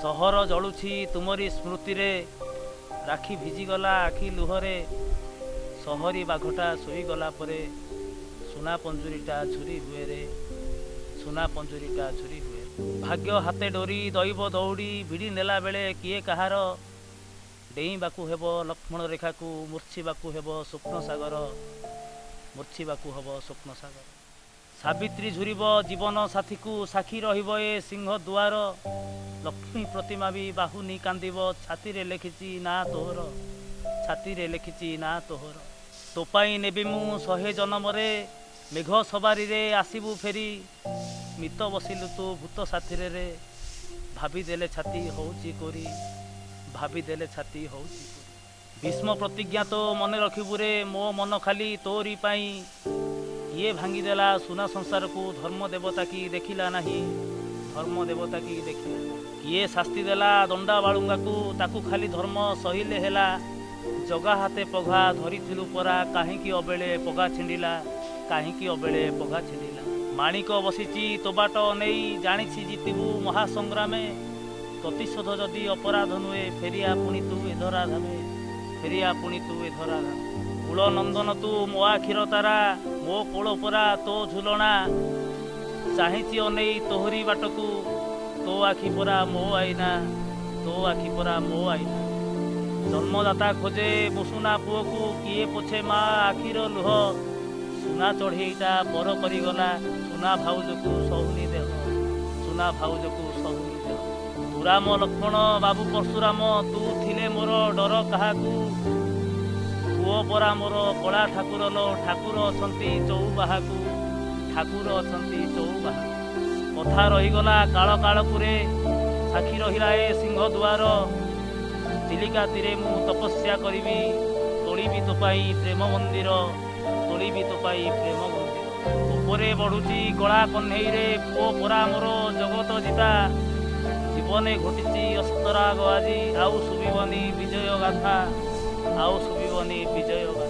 सहर जलुछि तुमरी स्मृति रे राखी भिजिगला आखि लुहरे सहरी बाघटा शोईगला परे सुना पंजुरीटा झुरी हुए रे सुना पंजुरीटा झुरी हुए। भाग्य हाते डोरी दैव दौड़ी भिड़ी नेला बेले किए कहार डेईबाकू हेब लक्ष्मण रेखा को मूर्छिबाकू हेब स्वप्न सागर मूर्छिबाकू हेब स्वप्न सागर। सावित्री झुरीब जीवन साथी को साक्षी रहिब ए सिंह दुआर लक्ष्मी प्रतिमा भी बाहुनी कांदिब छाती रे लिखिछि ना तोहर छाती रे लिखिछि ना तोहर। तोपाई नेबी मु 100 जन्म रे मेघ सवारी रे आसीबू फेरी मित बसिलु तू भूत साथी रे भाभी देले छाती होउची कोरी भाभी देले छाती होउची कोरी। भीष्म प्रतिज्ञा तो मने रखिबू रे मो मन खाली तोरी पाई किए भांगीदेला सुना संसार को धर्म देवता की देखिला नहीं धर्म देवता की देखिला किए शास्ति देला दंडा बालुंगा को ताकू खाली धर्म सहिले हेला जगा हाथे पघा धरिथिलु परा काहींकी अबेले पघा छिंडिला काहींकी अबेले पघा छिंडिला। माणिक बसिची तो बाट नेई जानिछि जितिबू महासंग्रामे प्रतिशोध जदि अपराध नुए फेरिया पुणी तू ए धरा धामे फेरिया पुणी तू ए धरा धामे। कूल नंदन तू मो आखिर तारा मो कोल परा तो झुलना चाहिछि अनेई तोहरी बाटकू तो आखि परा मो आईना तो आखि परा मो आईना। जन्मदाता खोजे मुसुना पुओ को किए पोछे मा आखिर लुह सुना चढ़ेईटा पर करिगला सुना भाउज को सहुनी देह सुना भाउज को सहुनी देह। तू राम लक्ष्मण बाबू परशुराम तू थिले मोर डर काहाकू पुओ परा मोर कला ठाकुर लो ठाकुर अछंती चौबाहाकू ठाकुर अछंती चौबाहा। कथा रहीगला काल कालकुरे साक्षी रहिला ए सिंह दुआर चिलिका तीरे मु तपस्या करिबी तोड़ीबी तो पाई प्रेम मंदिर तोड़ीबी तो पाई प्रेम मंदिर। उपरे बढ़ुची गला कन्हई रे पुओ परा मोर जगत जीता जीवने घटिची अस्तराग आजी आउ सुबिबनी विजय गाथा आउ सुबिबनी विजय गाथा।